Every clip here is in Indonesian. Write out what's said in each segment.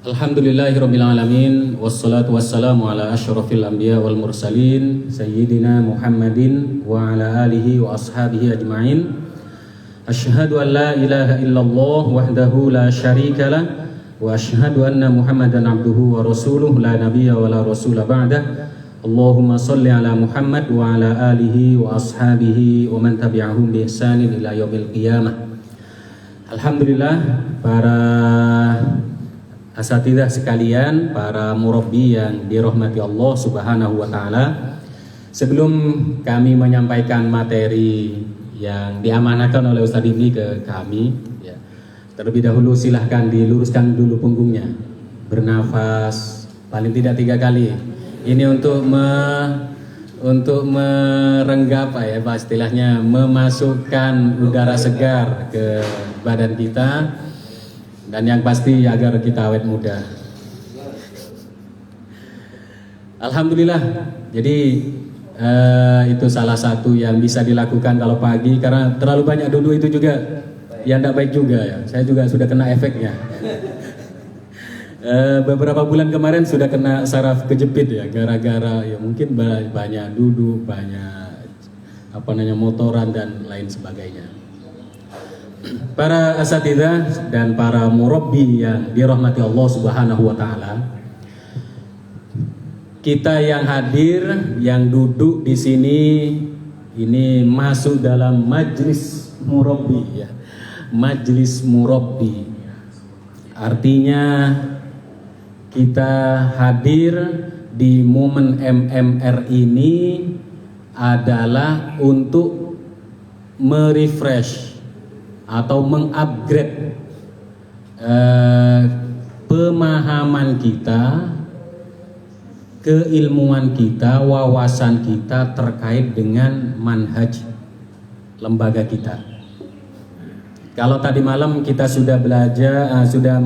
Alhamdulillahirabbil alamin wassalatu wassalamu ala asyrafil anbiya wal mursalin sayyidina Muhammadin wa ala alihi wa ashabihi ajmain. Asyhadu an la ilaha illallah wahdahu la syarika lah wa asyhadu anna Muhammadan abduhu wa rasuluh la nabiyya wa la rasula ba'dah. Allahumma shalli ala Muhammad wa ala alihi wa ashabihi wa man tabi'ahum bi ihsanin ila yaumil qiyamah. Alhamdulillah, para asatidzah sekalian, para murabbi yang dirahmati Allah Subhanahu wa taala. Sebelum kami menyampaikan materi yang diamanahkan oleh Ustadz Ibni ke kami, ya, terlebih dahulu silahkan diluruskan dulu punggungnya, bernafas paling tidak 3 kali. Ini untuk merenggap ya, istilahnya memasukkan udara segar ke badan kita. Dan yang pasti agar kita awet muda. Alhamdulillah. Jadi itu salah satu yang bisa dilakukan kalau pagi, karena terlalu banyak duduk itu juga yang tidak baik juga ya. Saya juga sudah kena efeknya. Beberapa bulan kemarin sudah kena saraf kejepit ya, gara-gara ya mungkin banyak duduk, banyak motoran dan lain sebagainya. Para asatidzah dan para murabbi yang dirahmati Allah Subhanahu wa taala, kita yang hadir, yang duduk di sini ini masuk dalam majlis murabbi ya. Majlis murabbi artinya kita hadir di momen MMR ini adalah untuk merefresh atau mengupgrade pemahaman kita, keilmuan kita, wawasan kita terkait dengan manhaj lembaga kita. Kalau tadi malam kita sudah belajar, sudah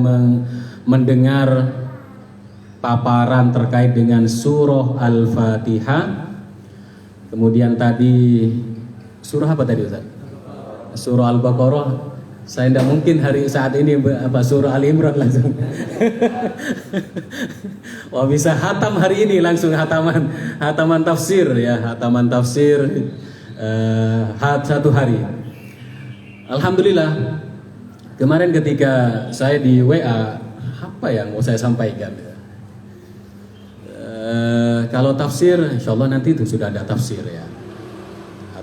mendengar paparan terkait dengan surah Al-Fatihah. Kemudian tadi surah apa tadi Ustaz? Surah Al-Baqarah. Saya tidak mungkin saat ini surah Al-Imran langsung. Wah, bisa hatam hari ini langsung hataman tafsir ya, hataman tafsir satu hari. Alhamdulillah. Kemarin ketika saya di WA, apa yang mau saya sampaikan? Kalau tafsir, insyaallah nanti itu sudah ada tafsir ya.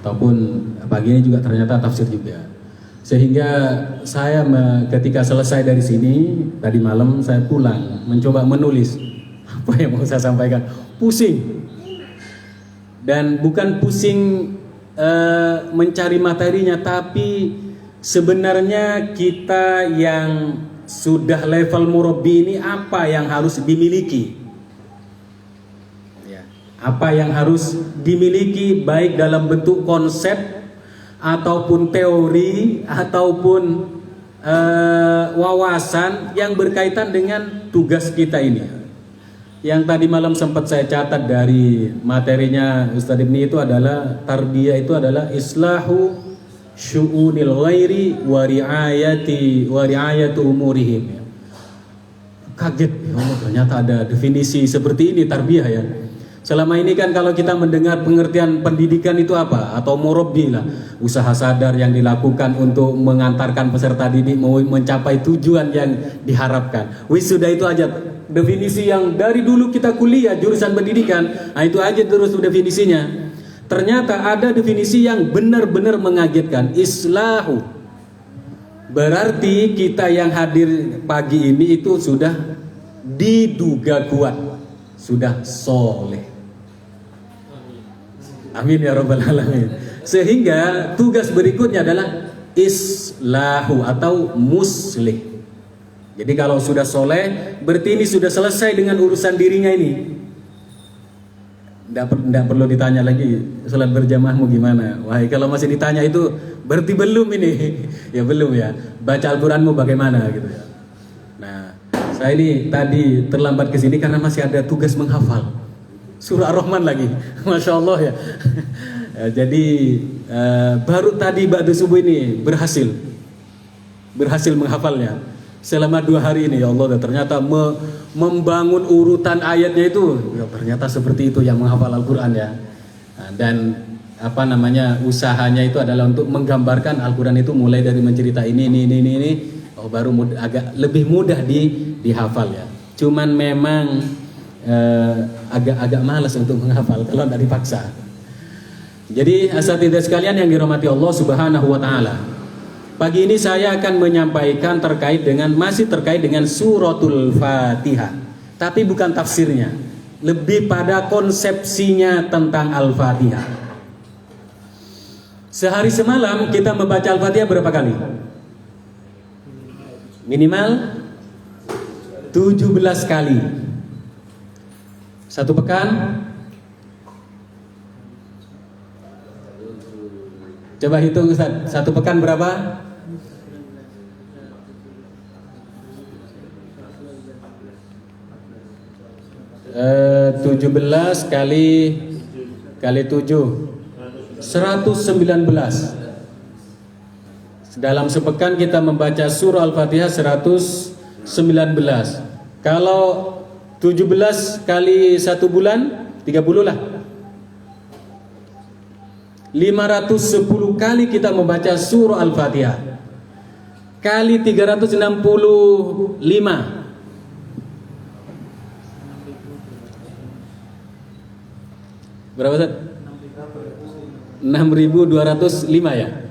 Ataupun pagi ini juga ternyata tafsir juga. Sehingga saya ketika selesai dari sini tadi malam, saya pulang mencoba menulis apa yang mau saya sampaikan. Pusing. Dan bukan pusing mencari materinya, tapi sebenarnya kita yang sudah level murabbi ini apa yang harus dimiliki? Apa yang harus dimiliki baik dalam bentuk konsep ataupun teori ataupun wawasan yang berkaitan dengan tugas kita ini. Yang tadi malam sempat saya catat dari materinya Ustadz Ibni itu adalah tarbiyah itu adalah islahu syu'unil ghairi wa ri'ayatu umurihim. Kaget, ya Allah, ternyata ada definisi seperti ini tarbiyah ya. Selama ini kan kalau kita mendengar pengertian pendidikan itu apa? Atau murabbi lah, usaha sadar yang dilakukan untuk mengantarkan peserta didik mencapai tujuan yang diharapkan. Wisuda itu aja definisi yang dari dulu kita kuliah jurusan pendidikan, nah itu aja terus definisinya. Ternyata ada definisi yang benar-benar mengagetkan, islahu. Berarti kita yang hadir pagi ini itu sudah diduga kuat, sudah soleh. Amin ya rabbal alamin. Sehingga tugas berikutnya adalah islahu atau muslih. Jadi kalau sudah soleh, berarti ini sudah selesai dengan urusan dirinya ini. Tidak perlu ditanya lagi salat berjamaahmu gimana. Wahai, kalau masih ditanya itu berarti belum ini. Ya belum ya. Baca Al-Quranmu bagaimana gitu ya. Nah, saya ini tadi terlambat ke sini karena masih ada tugas menghafal surah Ar-Rahman lagi. Masya Allah ya. Jadi baru tadi ba'da subuh ini berhasil. berhasil menghafalnya selama 2 hari ini. Ya Allah, ternyata membangun urutan ayatnya itu ya, ternyata seperti itu yang menghafal Al-Quran ya. Nah, dan usahanya itu adalah untuk menggambarkan Al-Quran itu mulai dari mencerita ini baru agak lebih mudah dihafal ya. Cuman memang agak malas untuk menghafal kalau tidak dipaksa. Jadi asatidzah sekalian yang dirahmati Allah Subhanahu wa taala. Pagi ini saya akan menyampaikan masih terkait dengan suratul Fatihah. Tapi bukan tafsirnya, lebih pada konsepsinya tentang Al-Fatihah. Sehari semalam kita membaca Al-Fatihah berapa kali? Minimal 17 kali. Satu pekan? Coba hitung Ustaz, satu pekan berapa? 17 kali 7 119. Dalam sepekan kita membaca surah Al-Fatihah 119. Kalau 17 kali 1 bulan 30 lah. 510 kali kita membaca surah Al-Fatihah. Kali 365. Berapa Ustaz? 6.205 ya.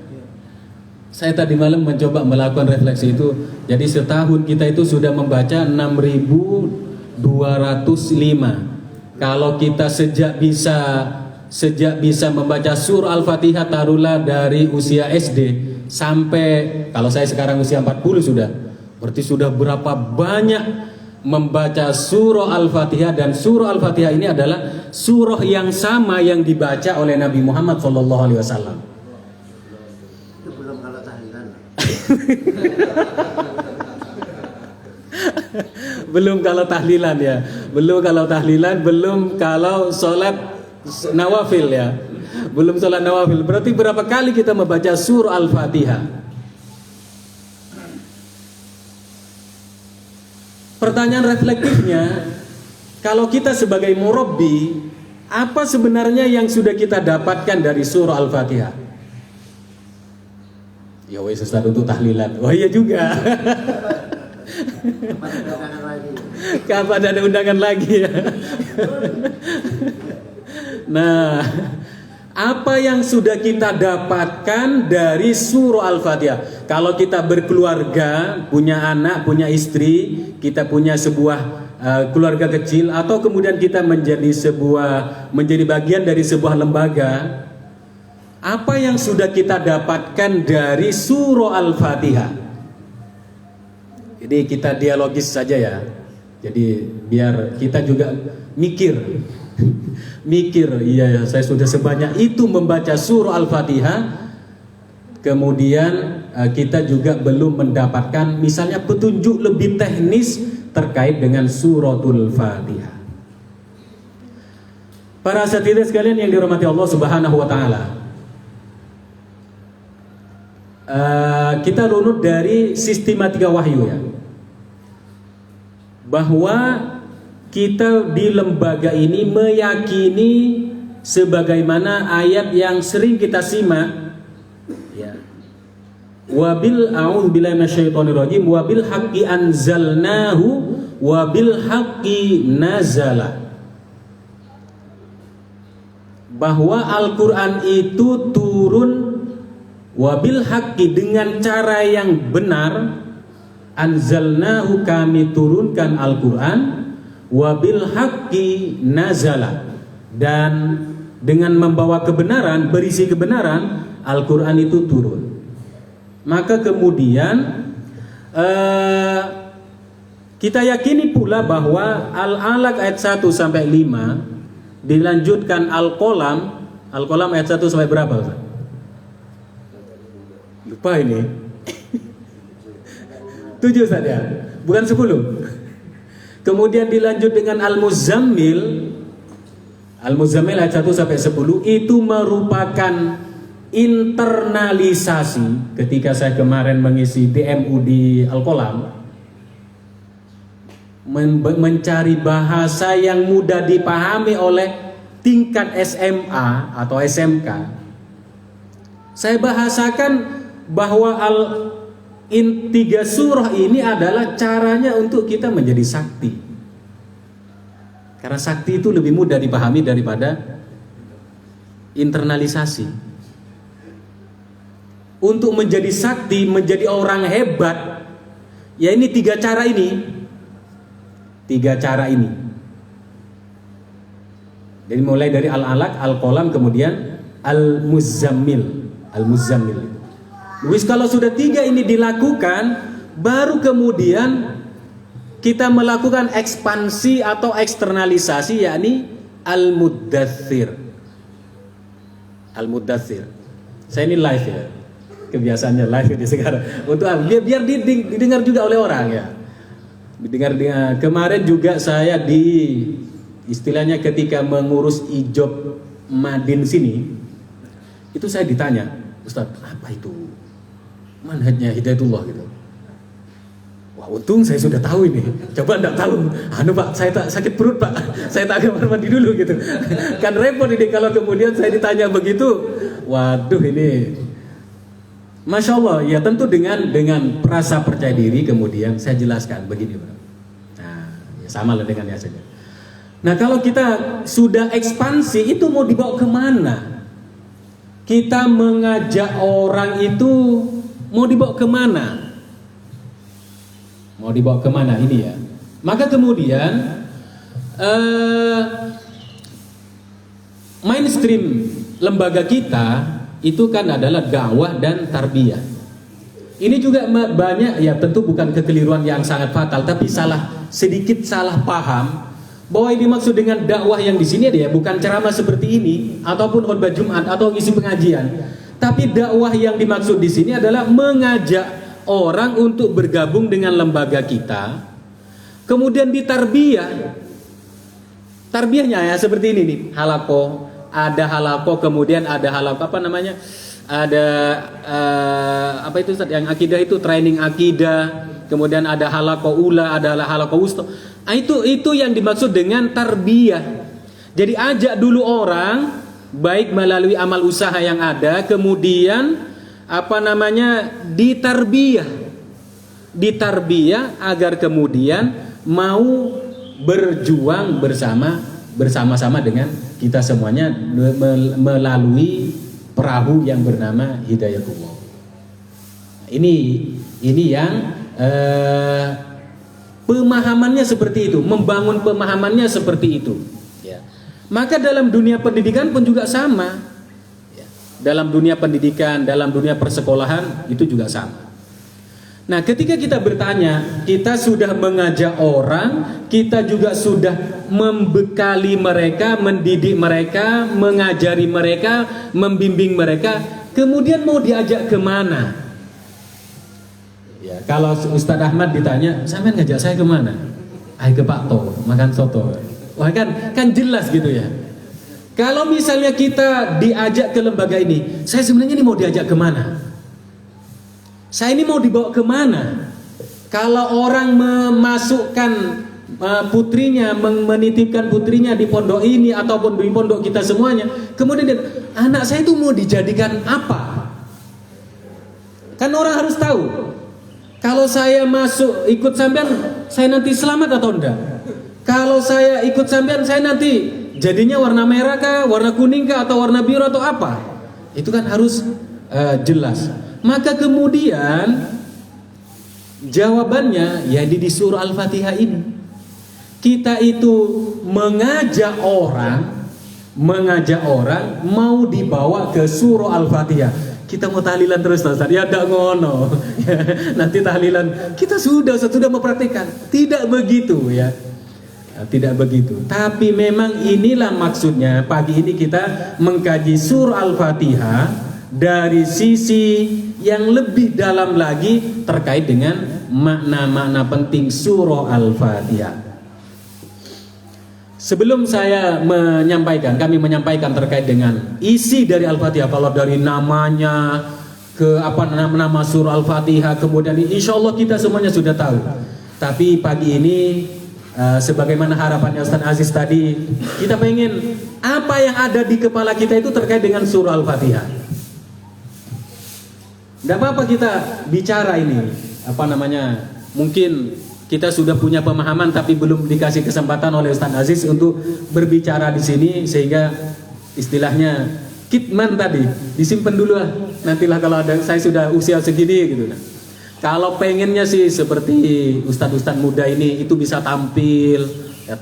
Saya tadi malam mencoba melakukan refleksi itu. Jadi setahun kita itu sudah membaca 6.205. Kalau kita sejak bisa membaca surah Al-Fatihah taruhlah dari usia SD sampai kalau saya sekarang usia 40 sudah. Berarti sudah berapa banyak membaca surah Al-Fatihah, dan surah Al-Fatihah ini adalah surah yang sama yang dibaca oleh Nabi Muhammad SAW. Itu belum kalau tahlilan. Belum kalau tahlilan ya. Belum kalau sholat nawafil ya. Belum sholat nawafil. Berarti berapa kali kita membaca surah Al-Fatihah? Pertanyaan reflektifnya, kalau kita sebagai murabbi, apa sebenarnya yang sudah kita dapatkan dari surah Al-Fatihah? Ya wes Ustaz untuk tahlilan. Oh iya juga. Kapan ada undangan lagi ya? Nah, apa yang sudah kita dapatkan dari surah Al-Fatihah? Kalau kita berkeluarga, punya anak, punya istri, kita punya sebuah keluarga kecil, atau kemudian kita menjadi bagian dari sebuah lembaga, apa yang sudah kita dapatkan dari surah Al-Fatihah? Jadi kita dialogis saja ya. Jadi biar kita juga mikir, iya saya sudah sebanyak itu membaca surah Al-Fatihah, kemudian kita juga belum mendapatkan misalnya petunjuk lebih teknis terkait dengan suratul Fatihah. Para asatidzah sekalian yang dirahmati Allah Subhanahu wa taala, kita runut dari sistematika wahyu ya, bahwa kita di lembaga ini meyakini sebagaimana ayat yang sering kita simak ya. Wabil a'udzubillahi minasyaitonirrajim wabil haqqi anzalnahu wabil haqqi nazala. Bahwa Al-Qur'an itu turun wabil haqqi, dengan cara yang benar. Anzalnahu, kami turunkan Al-Qur'an, wabil haqqi nazala, dan dengan membawa kebenaran, berisi kebenaran, Al-Quran itu turun. Maka kemudian kita yakini pula bahwa Al-Alaq ayat 1 sampai 5 dilanjutkan Al-Qalam ayat 1 sampai berapa Ustaz? Lupa ini. 7 saja, bukan 10. Kemudian dilanjut dengan Al-Muzammil ayat 1 sampai 10, itu merupakan internalisasi. Ketika saya kemarin mengisi DMU di Al-Qolam, mencari bahasa yang mudah dipahami oleh tingkat SMA atau SMK, saya bahasakan bahwa tiga surah ini adalah caranya untuk kita menjadi sakti. Karena sakti itu lebih mudah dipahami daripada internalisasi. Untuk menjadi sakti, menjadi orang hebat, ya ini tiga cara ini. Tiga cara ini. Jadi mulai dari Al-Alaq, Al-Qalam, kemudian Al-Muzammil. Al-Muzammil. Wis kalau sudah tiga ini dilakukan, baru kemudian kita melakukan ekspansi atau eksternalisasi, yakni Al-Muddathir. Al-Muddathir. Saya ini live ya. Kebiasaannya live di sekarang. Untuk biar didengar juga oleh orang ya. Didengar. Kemarin juga saya istilahnya ketika mengurus ijob Madin sini, itu saya ditanya, Ustadz, apa itu manhajnya Hidayatullah gitu. Wah, untung saya sudah tahu ini. Coba enggak tahu, Pak, saya tak sakit perut Pak, saya tak kamar mandi dulu gitu. Kan repot ini kalau kemudian saya ditanya begitu. Waduh, ini Masya Allah, ya tentu dengan rasa percaya diri kemudian saya jelaskan begini, bro. Nah, ya sama lah dengan ya saja. Nah, kalau kita sudah ekspansi, itu mau dibawa kemana? Kita mengajak orang itu mau dibawa kemana? Mau dibawa kemana ini ya? Maka kemudian mainstream lembaga kita itu kan adalah dakwah dan tarbiyah. Ini juga banyak, ya tentu bukan kekeliruan yang sangat fatal, tapi sedikit salah paham bahwa yang dimaksud dengan dakwah yang di sini ya bukan ceramah seperti ini ataupun khutbah Jumat atau ngisi pengajian, tapi dakwah yang dimaksud di sini adalah mengajak orang untuk bergabung dengan lembaga kita, kemudian ditarbiyah. Tarbiyahnya ya seperti ini nih, halaqah. Ada halaqah, kemudian ada halaqah apa namanya? Ada apa itu Ustaz? Yang akidah itu training akidah, kemudian ada halaqah ula, ada halaqah wusta. Itu yang dimaksud dengan tarbiyah. Jadi ajak dulu orang baik melalui amal usaha yang ada, kemudian apa namanya? Ditarbiyah agar kemudian mau berjuang bersama-sama dengan kita semuanya melalui perahu yang bernama Hidayatullah. Ini yang pemahamannya seperti itu, membangun pemahamannya seperti itu. Ya. Maka dalam dunia pendidikan pun juga sama. Ya. Dalam dunia pendidikan, dalam dunia persekolahan itu juga sama. Nah, ketika kita bertanya, kita sudah mengajak orang, kita juga sudah membekali mereka, mendidik mereka, mengajari mereka, membimbing mereka, kemudian mau diajak kemana? Ya, kalau Ustadz Ahmad ditanya, sampean ngajak saya kemana? Ayo ke Pak To, makan soto. Wah kan jelas gitu ya. Kalau misalnya kita diajak ke lembaga ini, saya sebenarnya ini mau diajak kemana? Saya ini mau dibawa kemana? Kalau orang memasukkan putrinya, menitipkan putrinya di pondok ini ataupun di pondok kita semuanya, kemudian anak saya itu mau dijadikan apa? Kan orang harus tahu. Kalau saya masuk ikut sampean, saya nanti selamat atau enggak? Kalau saya ikut sampean, saya nanti jadinya warna merah kah, warna kuning kah, atau warna biru atau apa? Itu kan harus jelas. Maka kemudian jawabannya ya di surah Al-Fatihah ini. Kita itu mengajak orang mau dibawa ke surah Al-Fatihah. Kita mau tahlilan terus Ustaz. Ya enggak ngono. Nanti tahlilan kita sudah mempraktikkan. Tidak begitu ya. Tidak begitu. Tapi memang inilah maksudnya pagi ini kita mengkaji surah Al-Fatihah dari sisi yang lebih dalam lagi terkait dengan makna-makna penting surah Al-Fatihah. Sebelum saya kami menyampaikan terkait dengan isi dari Al-Fatihah, kalau dari namanya ke nama surah Al-Fatihah, kemudian insya Allah kita semuanya sudah tahu. Tapi pagi ini, sebagaimana harapannya Ustaz Aziz tadi, kita pengen apa yang ada di kepala kita itu terkait dengan surah Al-Fatihah. Tidak apa-apa kita bicara ini, mungkin kita sudah punya pemahaman tapi belum dikasih kesempatan oleh Ustaz Aziz untuk berbicara di sini, sehingga istilahnya kitman tadi disimpan dulu lah. Nantilah kalau ada, saya sudah usia segini gitu lah. Kalau pengennya sih seperti ustadz-ustadz muda ini itu bisa tampil ke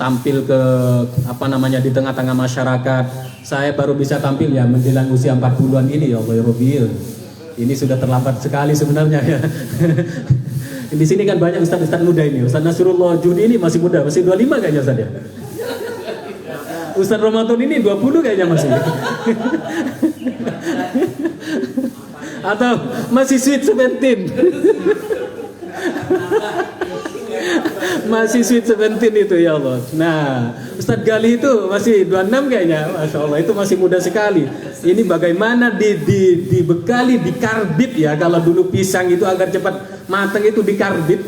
di tengah-tengah masyarakat. Saya baru bisa tampil ya menjelang usia 40-an ini ya Allah Robil. Ini sudah terlambat sekali sebenarnya ya. Di sini kan banyak ustadz-ustadz muda ini. Ustadz Nasrullah Juni ini masih muda, masih 25 kayaknya Ustadz ya. Ustadz Ramadan ini 20 kayaknya masih. Atau masih sweet 17. Masih sweet 17 itu ya Allah. Nah, Ustadz Gali itu masih 26 kayaknya. Masya Allah, itu masih muda sekali. Ini bagaimana dibekali, dikarbit ya. Kalau dulu pisang itu agar cepat matang itu dikarbit.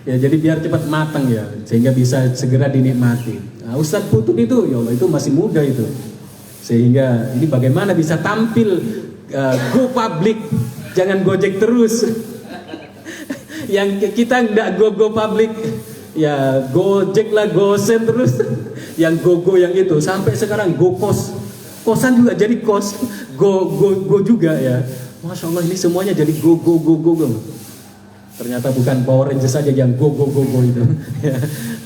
Ya, jadi biar cepat matang ya, sehingga bisa segera dinikmati. Nah, Ustadz Putut itu ya Allah, itu masih muda itu. Sehingga ini bagaimana bisa tampil go public, jangan gojek terus. Yang kita enggak go public, ya gojek lah, gosen terus. Yang go yang itu sampai sekarang go kosan juga jadi kos, go juga ya. Masya Allah, ini semuanya jadi go. Ternyata bukan Power Rangers saja yang go itu.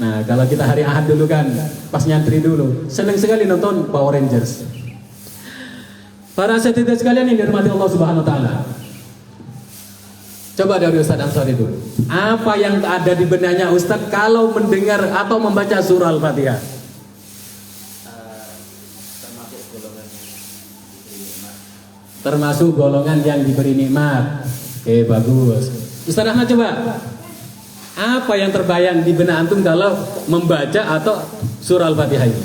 Nah, kalau kita hari Ahad dulu kan, pas nyantri dulu, senang sekali nonton Power Rangers. Para setidak sekalian yang dirahmati Allah Subhanahu wa taala. Coba dari Ustaz Ansari dulu. Apa yang ada di benaknya Ustaz kalau mendengar atau membaca surah Al-Fatihah? Termasuk golongan yang diberi nikmat. Oke, bagus. Ustaz Ahmad coba. Apa yang terbayang di benak antum kalau membaca atau surah Al-Fatihah ini?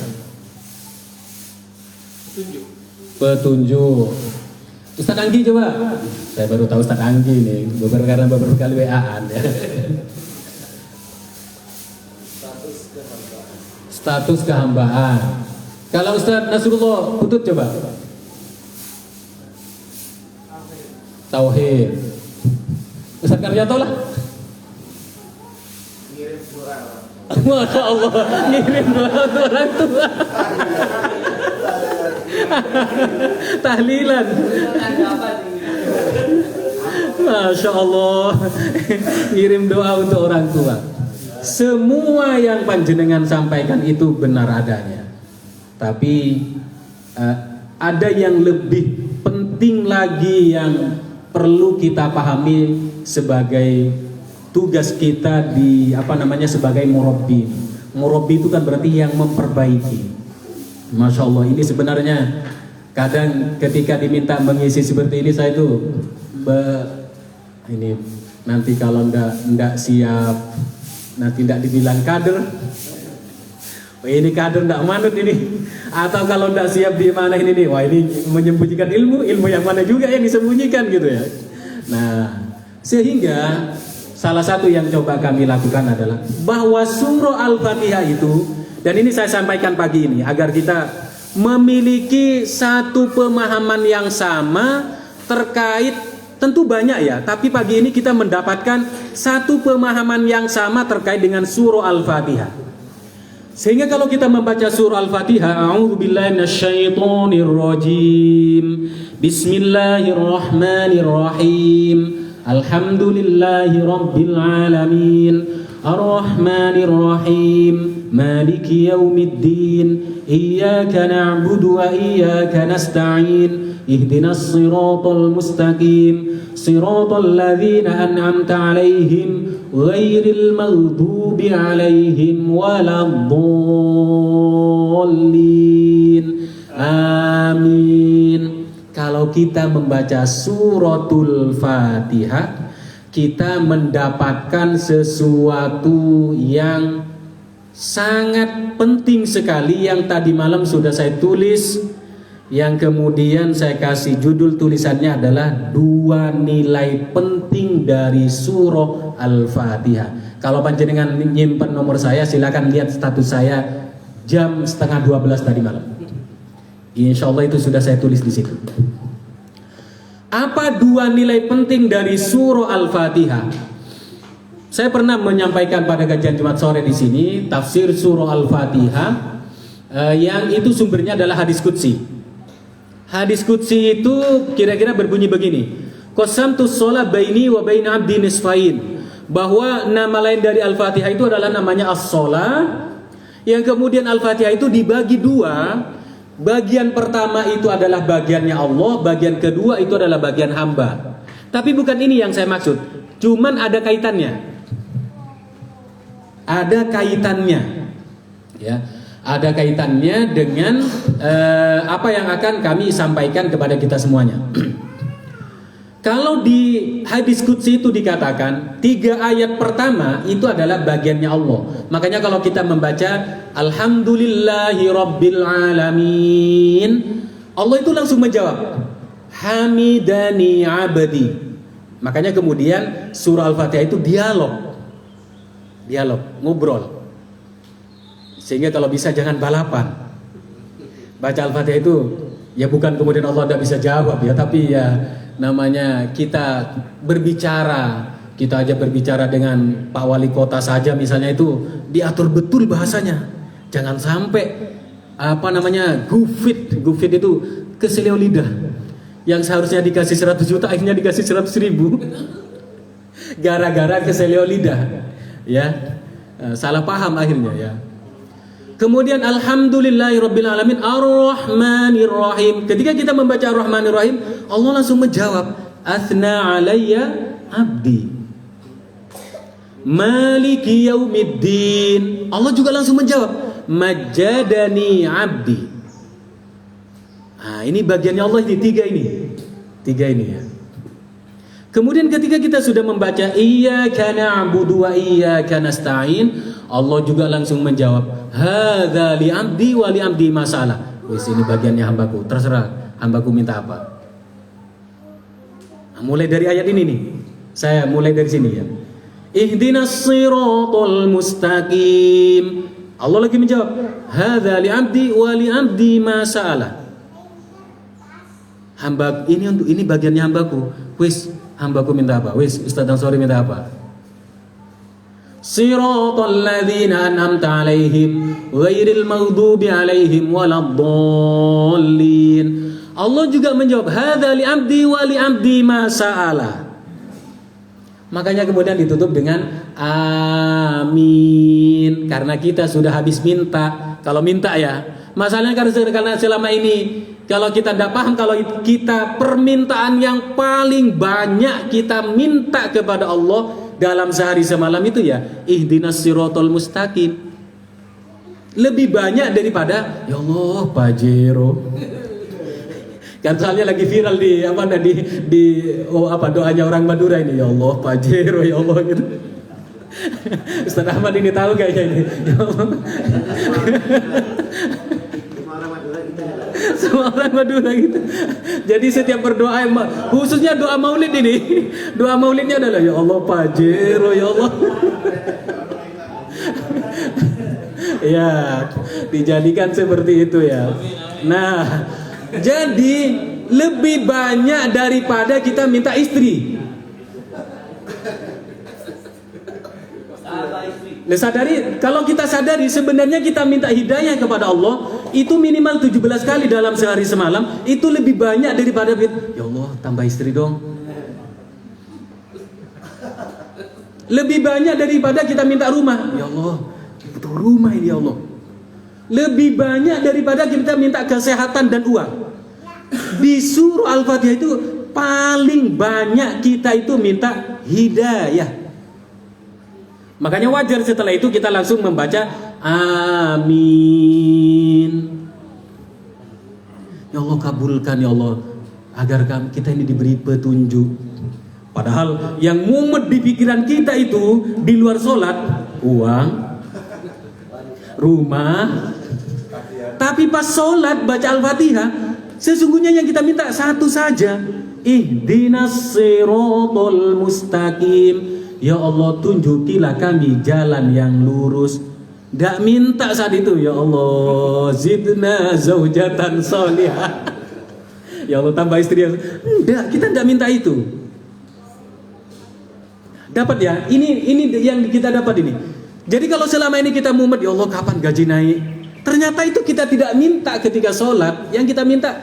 Petunjuk. Ustaz Anggi coba. Saya baru tahu Ustaz Anggi nih, karena beberapa kali WA-an ya. Status kehambaan. Kalau Ustaz Nasrullah Putut coba. Tauhid. Ustaz Karyato lah. Ngirim doa. Masya Allah, ngirim doa untuk orang tua. Tahlilan. Masya Allah, ngirim doa untuk orang tua. Semua yang panjenengan sampaikan itu benar adanya. Tapi ada yang lebih penting lagi yang perlu kita pahami sebagai tugas kita sebagai murabbi. Murabbi itu kan berarti yang memperbaiki. Masya Allah, ini sebenarnya kadang ketika diminta mengisi seperti ini saya tuh ini nanti kalau ndak siap, nanti ndak dibilang kader. Ini kader ndak manut ini. Atau kalau ndak siap di mana ini nih, wah ini menyembunyikan ilmu yang mana juga yang disembunyikan gitu ya. Nah, sehingga salah satu yang coba kami lakukan adalah bahwa surah Al-Fatihah itu, dan ini saya sampaikan pagi ini agar kita memiliki satu pemahaman yang sama terkait, tentu banyak ya, tapi pagi ini kita mendapatkan satu pemahaman yang sama terkait dengan surah Al-Fatihah. Sehingga kalau kita membaca surah Al-Fatihah, a'udzubillahi minasyaitonirrajim. Bismillahirrahmanirrahim. Alhamdulillahi rabbil alamin. Ar-Rahmanir-Rahim. Maliki yaumiddin. Iyyaka na'budu wa iyyaka nasta'in. Ihdinas siratal mustaqim. Siratal ladzina an'amta 'alaihim ghairil maghdubi 'alaihim waladdallin. Amin. Kalau kita membaca suratul Fatihah, kita mendapatkan sesuatu yang sangat penting sekali yang tadi malam sudah saya tulis, yang kemudian saya kasih judul tulisannya adalah 2 nilai penting dari surah Al-Fatihah. Kalau panjenengan nyimpen nomor saya, silakan lihat status saya jam 11:30 tadi malam. Insya Allah itu sudah saya tulis di situ. Apa 2 nilai penting dari surah Al-Fatihah? Saya pernah menyampaikan pada kajian Jumat sore di sini tafsir surah Al-Fatihah yang itu sumbernya adalah hadis qudsi. Hadis qudsi itu kira-kira berbunyi begini: qasamtus shalah baini wa baina abdi nisfain. Bahwa nama lain dari Al-Fatihah itu adalah namanya as-shalah. Yang kemudian Al-Fatihah itu dibagi 2. Bagian pertama itu adalah bagiannya Allah, bagian kedua itu adalah bagian hamba. Tapi bukan ini yang saya maksud. Cuman ada kaitannya. Ada kaitannya, ya, ada kaitannya dengan apa yang akan kami sampaikan kepada kita semuanya. Kalau di hadis qudsi itu dikatakan 3 ayat pertama itu adalah bagiannya Allah. Makanya kalau kita membaca Alhamdulillahi Rabbil Alamin, Allah itu langsung menjawab Hamidani Abdi. Makanya kemudian surah Al-Fatihah itu dialog, ngobrol. Sehingga kalau bisa jangan balapan. Baca Al-Fatihah itu ya bukan kemudian Allah tidak bisa jawab ya, tapi ya namanya kita berbicara. Kita aja berbicara dengan Pak Wali Kota saja misalnya itu diatur betul bahasanya. Jangan sampai gufit itu keseleo lidah. Yang seharusnya dikasih 100 juta akhirnya dikasih 100.000 gara-gara keseleo lidah. Ya, salah paham akhirnya ya. Kemudian Alhamdulillahirabbil alamin Ar-Rahmanir-Rahim. Ketika kita membaca Ar-Rahmanir-Rahim, Allah langsung menjawab Athna alayya abdi Maliki yaumiddin. Allah juga langsung menjawab Majjadani abdi. Nah, ini bagiannya Allah ini 3 ini. 3 ini ya. Kemudian ketika kita sudah membaca Iyyaka na'budu wa iyyaka nasta'in, Allah juga langsung menjawab Hadza li 'abdi wa li 'abdi masalah. Wis ini bagiannya hambaku, terserah hambaku minta apa. Nah, mulai dari ayat ini nih. Saya mulai dari sini ya. Ihdinas shiratal mustaqim. Allah lagi menjawab Hadza li 'abdi wa li 'abdi masalah. Hamba ini bagiannya hambaku. Wis hambaku minta apa? Wis Ustaz Ansori minta apa? Siratal ladzina an'amta 'alaihim ghairil maghdubi 'alaihim waladdallin. Allah juga menjawab hadza li 'abdi wa li 'abdi ma sa'ala. Makanya kemudian ditutup dengan amin karena kita sudah habis minta. Kalau minta ya. Masalahnya karena selama ini kalau kita tidak paham, kalau kita permintaan yang paling banyak kita minta kepada Allah dalam sehari semalam itu ya ihdinas siratal mustaqim. Lebih banyak daripada ya Allah Pajero. Kan soalnya lagi viral di doanya orang Madura ini ya Allah Pajero ya Allah gitu. Ustaz Ahmad ini tahu gak ya ini? Ya Allah. Semua orang Madura gitu. Jadi setiap berdoa khususnya doa maulid ini, doa maulidnya adalah ya Allah Pajero ya Allah. Ya, dijadikan seperti itu ya. Nah, jadi lebih banyak daripada kita minta istri. Sadari, kalau kita sadari sebenarnya kita minta hidayah kepada Allah itu minimal 17 kali dalam sehari semalam, itu lebih banyak daripada ya Allah tambah istri dong. Lebih banyak daripada kita minta rumah. Ya Allah, butuh rumah ini ya Allah. Lebih banyak daripada kita minta kesehatan dan uang. Di surah Al-Fatihah itu paling banyak kita itu minta hidayah. Makanya wajar setelah itu kita langsung membaca amin. Ya Allah kabulkan ya Allah agar kita ini diberi petunjuk. Padahal yang mumet di pikiran kita itu di luar sholat uang, rumah. Tapi pas sholat baca Al-Fatihah, sesungguhnya yang kita minta satu saja. Ihdinas siratal mustaqim. Ya Allah, tunjukilah kami jalan yang lurus. Nggak minta saat itu, ya Allah, zidna zaujatan sholihah. Ya Allah, tambah istri yang... Enggak, kita enggak minta itu. Dapat ya? Ini yang kita dapat ini. Jadi kalau selama ini kita mumet, ya Allah kapan gaji naik? Ternyata itu kita tidak minta ketika sholat. Yang kita minta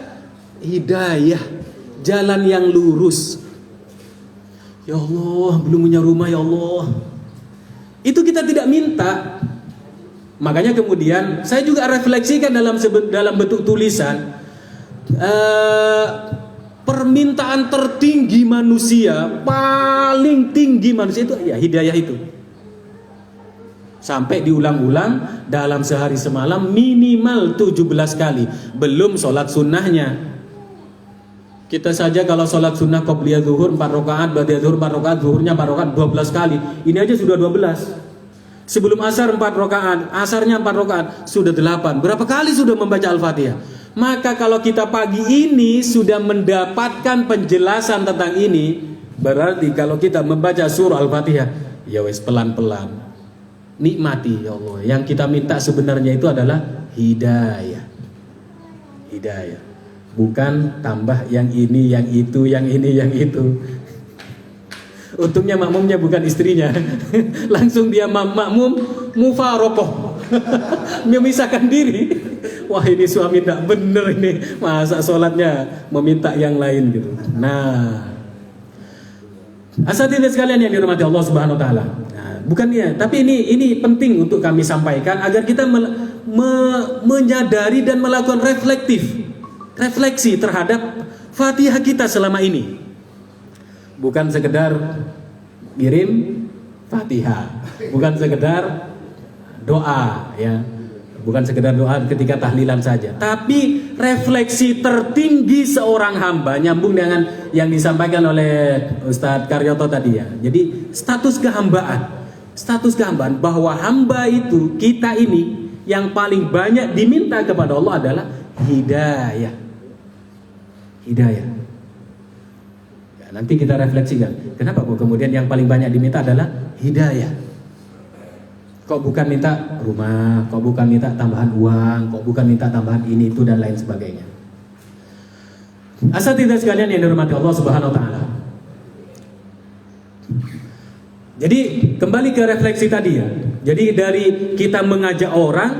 hidayah, jalan yang lurus. Ya Allah, belum punya rumah, ya Allah. Itu kita tidak minta. Makanya kemudian saya juga refleksikan dalam bentuk tulisan. Permintaan tertinggi manusia, paling tinggi manusia itu ya hidayah itu. Sampai diulang-ulang dalam sehari semalam minimal 17 kali. Belum sholat sunnahnya. Kita saja kalau sholat sunnah qobliyah zuhur 4 rakaat, ba'diyah zuhur 4 rakaat, zuhurnya 4 rakaat 12 kali. Ini aja sudah 12. Sebelum asar 4 rakaat, asarnya 4 rakaat, sudah 8. Berapa kali sudah membaca Al-Fatihah? Maka kalau kita pagi ini sudah mendapatkan penjelasan tentang ini, berarti kalau kita membaca surah Al-Fatihah, ya wes pelan-pelan. Nikmati ya Allah. Yang kita minta sebenarnya itu adalah hidayah. Hidayah. Bukan tambah yang ini, yang itu, yang ini, yang itu. Untungnya makmumnya bukan istrinya. Langsung dia makmum mufarokoh. Memisahkan diri. Wah, ini suami tidak benar ini. Masa sholatnya meminta yang lain gitu. Nah, asatidz sekalian yang dirahmati Allah Subhanahu wa taala. Nah, bukannya, tapi ini penting untuk kami sampaikan agar kita menyadari dan melakukan refleksi terhadap Fatihah kita selama ini. Bukan sekedar kirim Fatihah, bukan sekedar doa ya, bukan sekedar doa ketika tahlilan saja, tapi refleksi tertinggi seorang hamba, nyambung dengan yang disampaikan oleh Ustadz Karyoto tadi ya. Jadi status kehambaan bahwa hamba itu, kita ini yang paling banyak diminta kepada Allah adalah hidayah. Nanti kita refleksikan, kenapa kok kemudian yang paling banyak diminta adalah hidayah? Kok bukan minta rumah, kok bukan minta tambahan uang, kok bukan minta tambahan ini, itu, dan lain sebagainya. Asatidz sekalian yang dirahmati Allah Subhanahu wa taala. Jadi kembali ke refleksi tadi ya. Jadi dari kita mengajak orang,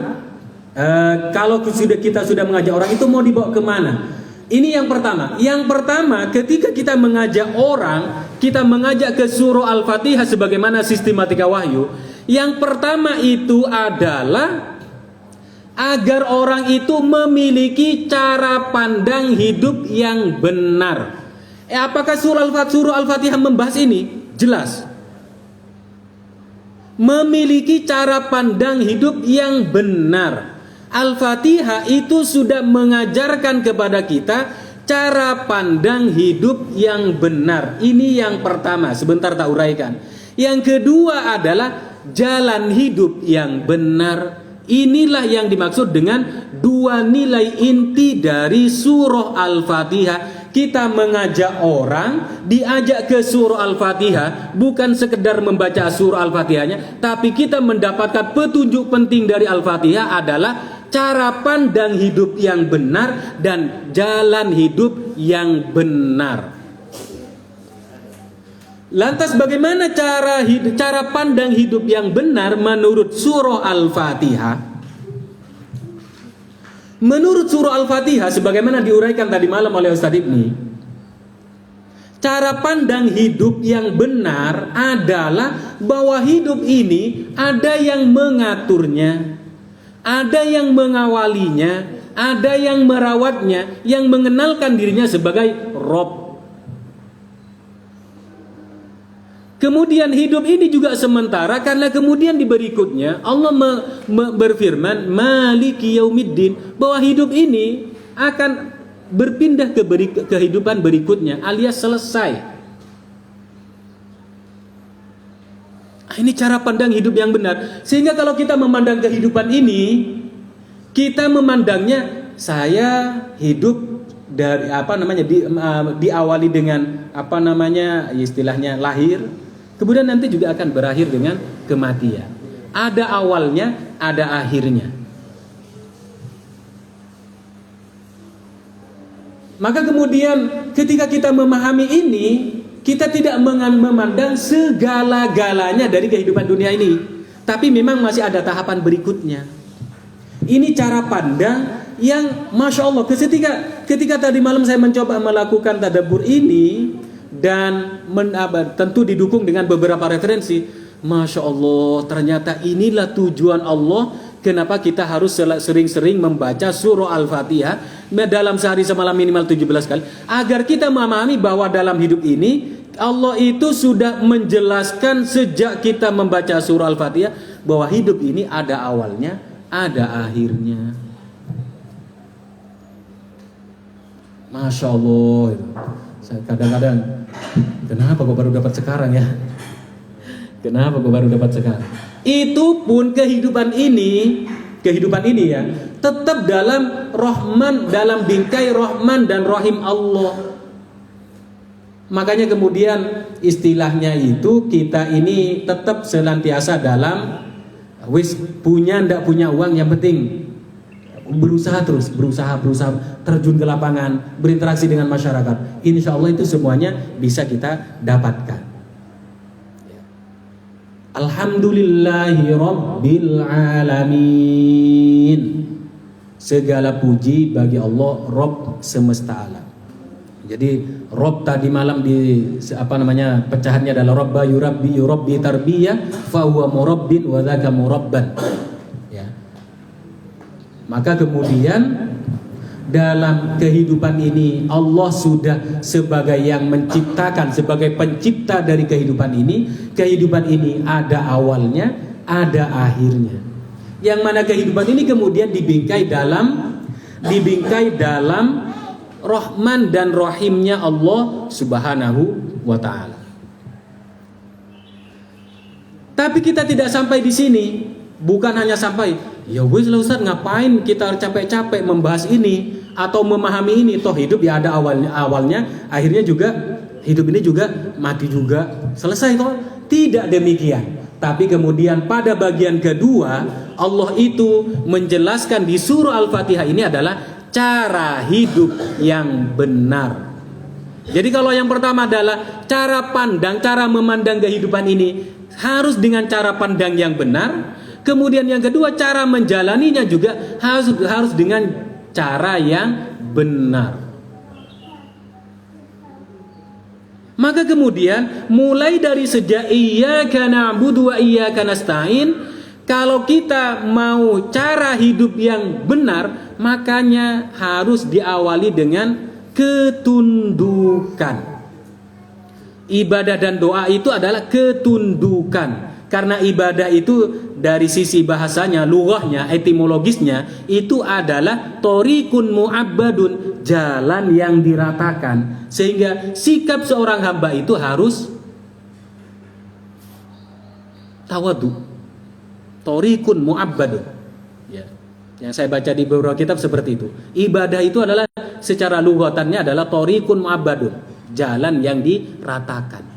kalau kita sudah mengajak orang itu mau dibawa kemana? Ini yang pertama. Yang pertama, ketika kita mengajak orang, kita mengajak ke surah Al-Fatihah sebagaimana sistematika wahyu. Yang pertama itu adalah agar orang itu memiliki cara pandang hidup yang benar. Apakah surah Al-Fatihah membahas ini? Jelas. Memiliki cara pandang hidup yang benar. Al-Fatihah itu sudah mengajarkan kepada kita cara pandang hidup yang benar. Ini yang pertama, sebentar tak uraikan. Yang kedua adalah jalan hidup yang benar. Inilah yang dimaksud dengan dua nilai inti dari surah Al-Fatihah. Kita mengajak orang, diajak ke surah Al-Fatihah, bukan sekedar membaca surah Al-Fatihahnya, tapi kita mendapatkan petunjuk penting dari Al-Fatihah adalah cara pandang hidup yang benar dan jalan hidup yang benar. Lantas bagaimana cara pandang hidup yang benar menurut surah Al-Fatihah? Menurut surah Al-Fatihah sebagaimana diuraikan tadi malam oleh Ustadz Ibni, cara pandang hidup yang benar adalah bahwa hidup ini ada yang mengaturnya, ada yang mengawalinya, ada yang merawatnya, yang mengenalkan dirinya sebagai Rob. Kemudian hidup ini juga sementara, karena kemudian di berikutnya Allah berfirman Maliki Yaumiddin, bahwa hidup ini akan berpindah ke kehidupan berikutnya alias selesai. Ini cara pandang hidup yang benar. Sehingga kalau kita memandang kehidupan ini, kita memandangnya saya hidup dari diawali dengan istilahnya lahir, kemudian nanti juga akan berakhir dengan kematian. Ada awalnya, ada akhirnya. Maka kemudian ketika kita memahami ini, kita tidak memandang segala-galanya dari kehidupan dunia ini, tapi memang masih ada tahapan berikutnya. Ini cara pandang yang Masya Allah, ketika tadi malam saya mencoba melakukan tadabbur ini, dan tentu didukung dengan beberapa referensi. Masya Allah, ternyata inilah tujuan Allah. Kenapa kita harus sering-sering membaca surah Al-Fatihah dalam sehari semalam minimal 17 kali, agar kita memahami bahwa dalam hidup ini Allah itu sudah menjelaskan sejak kita membaca surah Al-Fatihah bahwa hidup ini ada awalnya, ada akhirnya. Masya Allah. Saya kadang-kadang, kenapa kok baru dapat sekarang ya? Kenapa kok baru dapat sekarang? Itu pun kehidupan ini ya, tetap dalam Rahman, dalam bingkai Rahman dan Rahim Allah. Makanya kemudian istilahnya itu, kita ini tetap senantiasa dalam punya ndak punya uang, yang penting berusaha terus, berusaha terjun ke lapangan, berinteraksi dengan masyarakat. Insya Allah itu semuanya bisa kita dapatkan. Alhamdulillahi Rabbil Alamin. Segala puji bagi Allah, Rabb semesta alam. Jadi Rabb tadi malam pecahannya adalah Rabba yurabbi tarbiyah fa huwa murabbin wa dzaka murabban. Ya. Maka kemudian dalam kehidupan ini Allah sudah sebagai yang menciptakan, sebagai pencipta dari kehidupan ini. Kehidupan ini ada awalnya, ada akhirnya. Yang mana kehidupan ini kemudian dibingkai dalam Rahman dan Rahimnya Allah Subhanahu wa ta'ala. Tapi kita tidak sampai di sini. Bukan hanya sampai, ya wis lah Ustaz, ngapain kita capek-capek membahas ini atau memahami ini, toh hidup ya ada awalnya, akhirnya juga, hidup ini juga, mati juga, selesai toh. Tidak demikian. Tapi kemudian pada bagian kedua, Allah itu menjelaskan di surah Al-Fatihah ini adalah cara hidup yang benar. Jadi kalau yang pertama adalah cara pandang, cara memandang kehidupan ini harus dengan cara pandang yang benar. Kemudian yang kedua, cara menjalaninya juga harus dengan cara yang benar. Maka kemudian mulai dari sejak iyyaka na'budu wa iyyaka nasta'in, kalau kita mau cara hidup yang benar, makanya harus diawali dengan ketundukan. Ibadah dan doa itu adalah ketundukan. Karena ibadah itu dari sisi bahasanya, lughahnya, etimologisnya, itu adalah thoriqun mu'abbadun, jalan yang diratakan. Sehingga sikap seorang hamba itu harus tawadhu. Thoriqun mu'abbadun. Ya. Yang saya baca di beberapa kitab seperti itu. Ibadah itu adalah secara lughatannya adalah thoriqun mu'abbadun, jalan yang diratakan.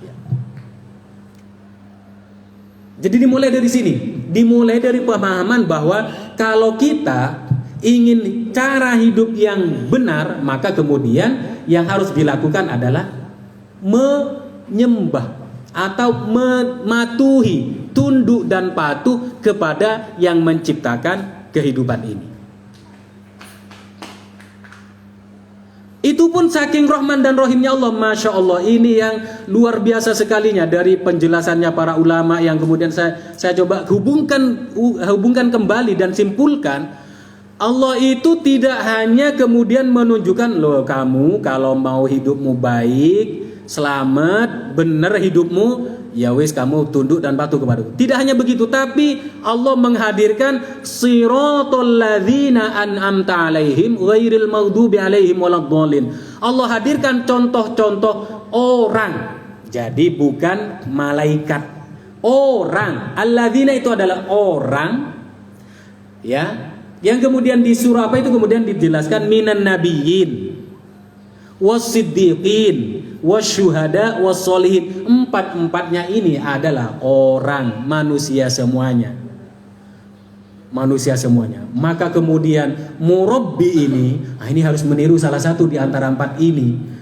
Jadi dimulai dari sini, dimulai dari pemahaman bahwa kalau kita ingin cara hidup yang benar, maka kemudian yang harus dilakukan adalah menyembah atau mematuhi, tunduk dan patuh kepada yang menciptakan kehidupan ini. Itu pun saking Rahman dan Rahimnya Allah. Masya Allah, ini yang luar biasa sekalinya dari penjelasannya para ulama yang kemudian saya coba hubungkan kembali dan simpulkan. Allah itu tidak hanya kemudian menunjukkan, loh kamu kalau mau hidupmu baik, selamat, benar hidupmu, ya wis kamu tunduk dan patuh kepadaku. Tidak hanya begitu, tapi Allah menghadirkan siratal ladzina an'amta alaihim ghairil maghdubi alaihim waladdallin. Allah hadirkan contoh-contoh orang. Jadi bukan malaikat. Orang. Alladzina itu adalah orang. Ya. Yang kemudian di surah apa itu kemudian dijelaskan minan nabiyyin was-siddiqin wasyuhada was-solihin. Empat-empatnya ini adalah orang, manusia semuanya. Manusia semuanya. Maka kemudian murabbi ini harus meniru salah satu di antara empat ini.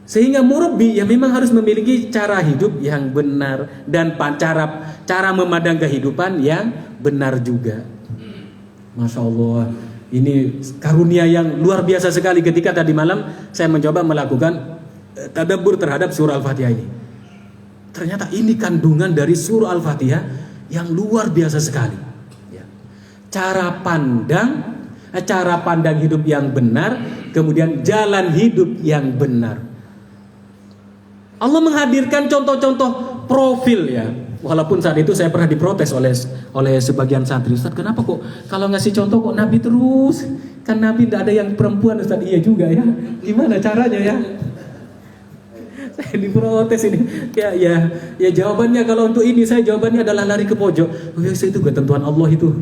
Sehingga murabbi ya memang harus memiliki cara hidup yang benar dan cara memandang kehidupan yang benar juga. Masya Allah, ini karunia yang luar biasa sekali ketika tadi malam saya mencoba melakukan tadabbur terhadap surah Al-Fatihah ini. Ternyata ini kandungan dari surah Al-Fatihah yang luar biasa sekali. Cara pandang hidup yang benar, kemudian jalan hidup yang benar. Allah menghadirkan contoh-contoh profil ya. Walaupun saat itu saya pernah diprotes oleh sebagian santri, Ustaz, kenapa kok kalau ngasih contoh kok Nabi terus? Kan Nabi tidak ada yang perempuan, Ustaz. Iya juga ya. Gimana caranya ya? Saya diprotes ini. Ya jawabannya kalau untuk ini saya jawabannya adalah lari ke pojok. Oh ya, itu ketentuan Allah itu.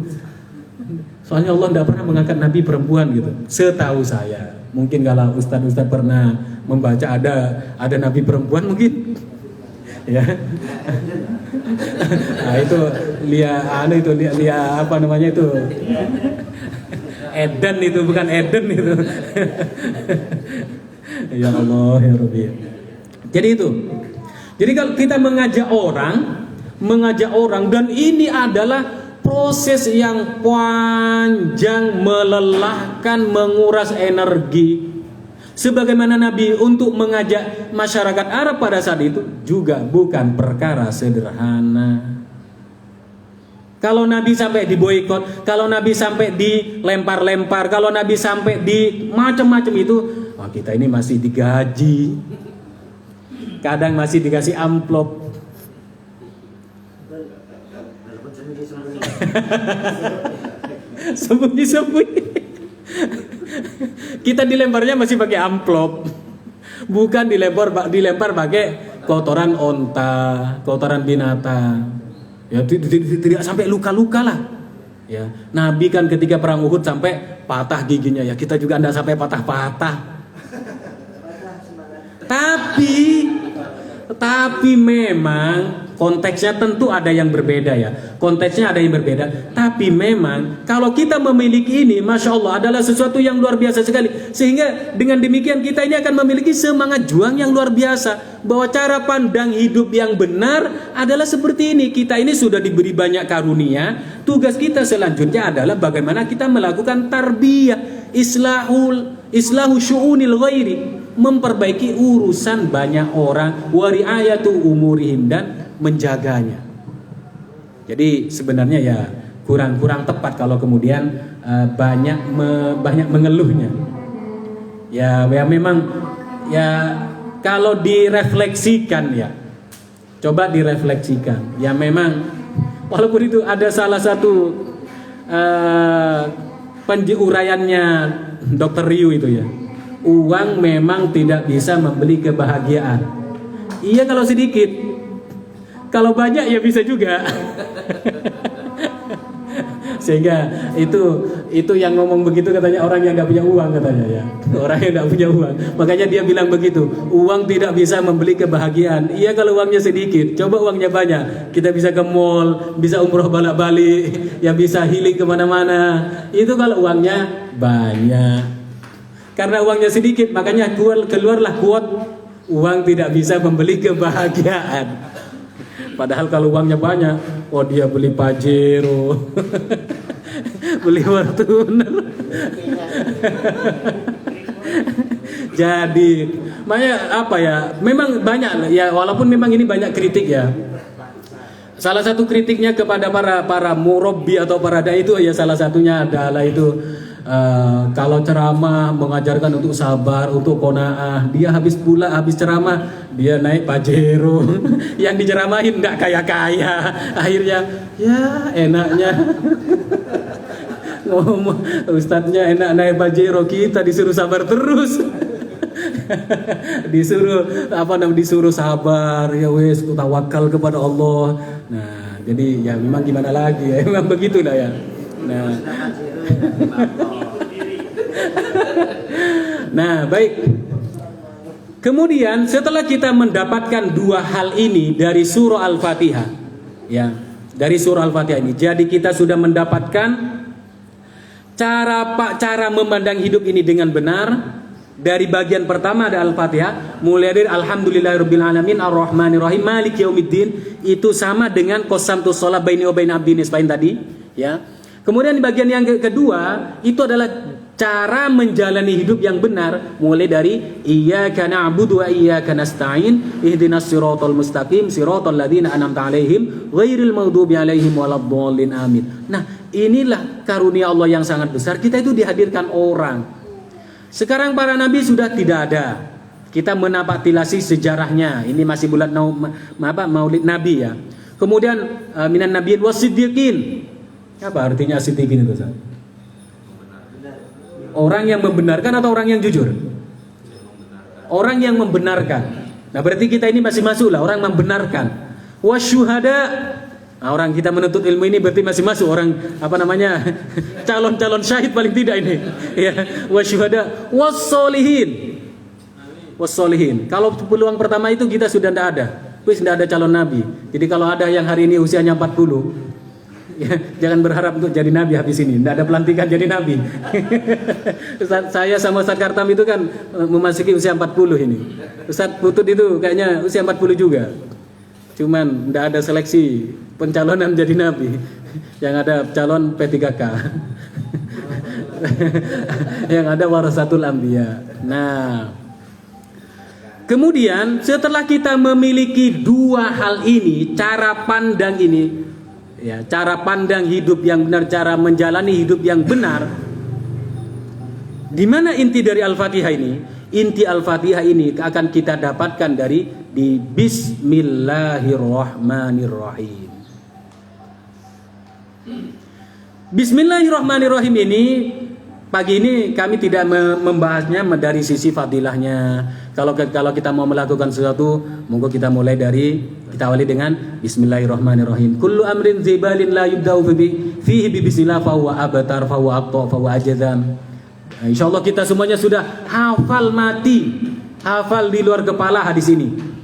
Soalnya Allah tidak pernah mengangkat Nabi perempuan gitu. Setahu saya. Mungkin kalau Ustaz pernah membaca ada Nabi perempuan mungkin. Ya. Nah, itu lihat apa namanya itu? Eden itu bukan Eden itu. Ya Allah ya Rabbi. Jadi itu. Jadi kalau kita mengajak orang dan ini adalah proses yang panjang, melelahkan, menguras energi. Sebagaimana Nabi untuk mengajak masyarakat Arab pada saat itu juga bukan perkara sederhana. Kalau Nabi sampai diboikot, kalau Nabi sampai dilempar-lempar, kalau Nabi sampai di macam-macam itu, kita ini masih digaji. Kadang masih dikasih amplop. Sembunyi-sembunyi. Kita dilemparnya masih pakai amplop, bukan dilempar pakai kotoran onta, kotoran binatang. Ya tidak sampai luka-luka lah. Ya, Nabi kan ketika perang Uhud sampai patah giginya, ya kita juga tidak sampai patah-patah. Tapi memang konteksnya tentu ada yang berbeda ya. Konteksnya ada yang berbeda. Tapi memang kalau kita memiliki ini, Masya Allah, adalah sesuatu yang luar biasa sekali. Sehingga dengan demikian kita ini akan memiliki semangat juang yang luar biasa. Bahwa cara pandang hidup yang benar adalah seperti ini. Kita ini sudah diberi banyak karunia. Tugas kita selanjutnya adalah bagaimana kita melakukan tarbiyah, islahu syu'unil ghairi, memperbaiki urusan banyak orang, wari'ayatu umurihim, dan menjaganya. Jadi sebenarnya ya kurang tepat kalau kemudian banyak mengeluhnya. Ya memang ya kalau direfleksikan ya, coba direfleksikan. Ya memang walaupun itu ada salah satu penjuraiannya Dr. Ryu itu ya. Uang memang tidak bisa membeli kebahagiaan. Iya kalau sedikit. Kalau banyak ya bisa juga. Sehingga itu yang ngomong begitu katanya orang yang nggak punya uang katanya ya. Orang yang nggak punya uang. Makanya dia bilang begitu. Uang tidak bisa membeli kebahagiaan. Iya kalau uangnya sedikit. Coba uangnya banyak. Kita bisa ke mall, bisa umroh balik-balik, ya bisa healing kemana-mana. Itu kalau uangnya banyak. Karena uangnya sedikit, makanya keluarlah quote, uang tidak bisa membeli kebahagiaan. Padahal kalau uangnya banyak, dia beli Pajero, beli Fortuner. Jadi, makanya apa ya? Memang banyak ya, walaupun memang ini banyak kritik ya. Salah satu kritiknya kepada para murabbi atau para dai itu ya salah satunya adalah itu. Kalau ceramah mengajarkan untuk sabar, untuk qanaah, dia habis ceramah dia naik Pajero. Yang diceramahin nggak kaya-kaya, akhirnya ya enaknya ngomong ustadznya enak naik Pajero, kita disuruh sabar terus. disuruh sabar, ya wes tawakal kepada Allah, Nah, jadi ya memang gimana lagi ya, memang begitulah ya. Nah, Silakan Siru ya, Bang. nah baik. Kemudian setelah kita mendapatkan dua hal ini dari surah Al-Fatihah, ya, dari surah Al-Fatihah ini, jadi kita sudah mendapatkan cara memandang hidup ini dengan benar. Dari bagian pertama ada Al-Fatihah, mulai dari Alhamdulillahirabbil alamin arrahmanirrahim maliki yaumiddin, itu sama dengan qasamtu shalah baini wa baina abdi nisfain tadi, ya. Kemudian di bagian yang kedua itu adalah cara menjalani hidup yang benar, mulai dari iyyaka na'budu wa iyyaka nasta'in ihdinas siratal mustaqim siratal ladzina an'amta 'alaihim ghairil maghdubi 'alaihim waladdallin amin. Nah, inilah karunia Allah yang sangat besar. Kita itu dihadirkan orang. Sekarang para nabi sudah tidak ada. Kita menapaktilasi sejarahnya. Ini masih bulan Maulid Nabi ya. Kemudian minan nabiyyin wasiddiqin. Apa artinya siddiqin itu, Ustaz? Orang yang membenarkan atau orang yang jujur? Orang yang membenarkan. Nah, berarti kita ini masih masuk lah, orang membenarkan. Wasyuhada. Nah, orang kita menuntut ilmu ini berarti masih masuk orang apa namanya? calon-calon syahid paling tidak ini. Ya, wasyuhada, wassolihin. Wassolihin. Kalau peluang pertama itu kita sudah tidak ada. Wis tidak ada calon nabi. Jadi kalau ada yang hari ini usianya 40, ya, jangan berharap untuk jadi nabi habis ini. Tidak ada pelantikan jadi nabi. Saya sama Ustaz Kartam itu kan memasuki usia 40 ini. Ustaz Putut itu kayaknya usia 40 juga. Cuman tidak ada seleksi pencalonan jadi nabi. Yang ada calon P3K. Yang ada warasatul anbiya. Nah, kemudian setelah kita memiliki dua hal ini, cara pandang ini, ya, cara pandang hidup yang benar, cara menjalani hidup yang benar. Di mana inti dari Al-Fatihah ini? Inti Al-Fatihah ini akan kita dapatkan di Bismillahirrahmanirrahim. Bismillahirrahmanirrahim ini pagi ini kami tidak membahasnya dari sisi fadilahnya. Kalau kita mau melakukan sesuatu, monggo kita mulai kita awali dengan Bismillahirrahmanirrahim. Kullu amrin zibalin la yubda'u fihi bi bismillah fa huwa abtar fa huwa aqta fa huwa ajzam. Insyaallah kita semuanya sudah hafal di luar kepala hadis ini.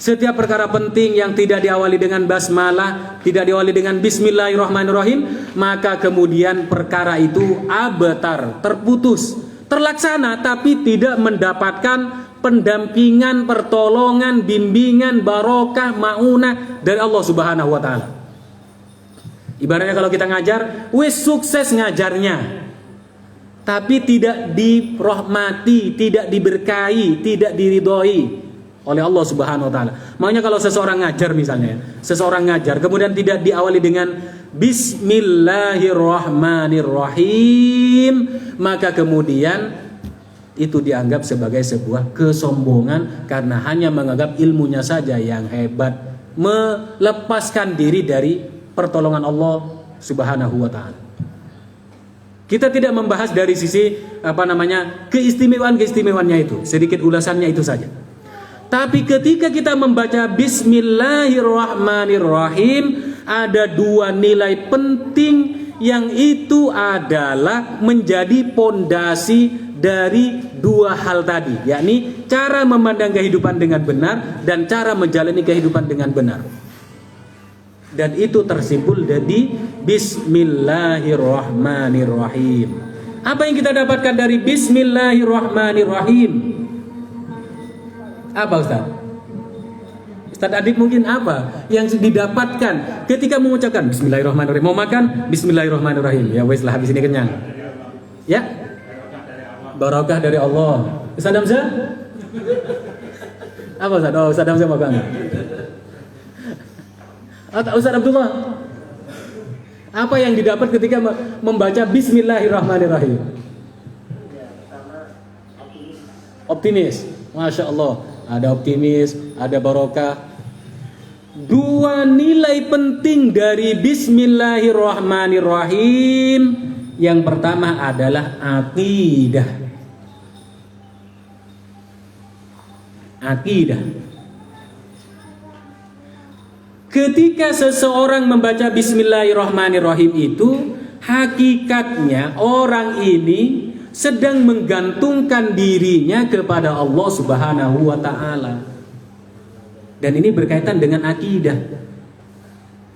Setiap perkara penting yang tidak diawali dengan basmalah, tidak diawali dengan Bismillahirrahmanirrahim, maka kemudian perkara itu abtar, terputus, terlaksana tapi tidak mendapatkan pendampingan, pertolongan, bimbingan, barokah, maunah dari Allah Subhanahu wa taala. Ibaratnya kalau kita ngajar, wis sukses ngajarnya, tapi tidak dirahmati, tidak diberkahi, tidak diridhoi oleh Allah Subhanahu wa taala. Makanya kalau seseorang ngajar misalnya, seseorang ngajar kemudian tidak diawali dengan Bismillahirrahmanirrahim, maka kemudian itu dianggap sebagai sebuah kesombongan karena hanya menganggap ilmunya saja yang hebat, melepaskan diri dari pertolongan Allah Subhanahu wa taala. Kita tidak membahas dari sisi keistimewaannya itu, sedikit ulasannya itu saja. Tapi ketika kita membaca Bismillahirrahmanirrahim, ada dua nilai penting yang itu adalah menjadi pondasi dari dua hal tadi, yakni cara memandang kehidupan dengan benar dan cara menjalani kehidupan dengan benar. Dan itu tersimpul dari Bismillahirrahmanirrahim. Apa yang kita dapatkan dari Bismillahirrahmanirrahim? Apa Ustaz? Ustaz Adib mungkin apa yang didapatkan ketika mengucapkan Bismillahirrahmanirrahim? Mau makan? Bismillahirrahmanirrahim. Ya wes lah, habis ini kenyang. Ya, barokah dari Allah. Ustaz Hamzah? Apa Ustaz? Oh, Ustaz Hamzah makan. Ustaz Abdullah, apa yang didapat ketika membaca Bismillahirrahmanirrahim? Optimis. Masya Allah. Ada optimis, ada barokah. Dua nilai penting dari Bismillahirrahmanirrahim. Yang pertama adalah akidah. Akidah. ketika seseorang membaca Bismillahirrahmanirrahim itu hakikatnya orang ini sedang menggantungkan dirinya kepada Allah Subhanahu wa ta'ala. Dan ini berkaitan dengan akidah.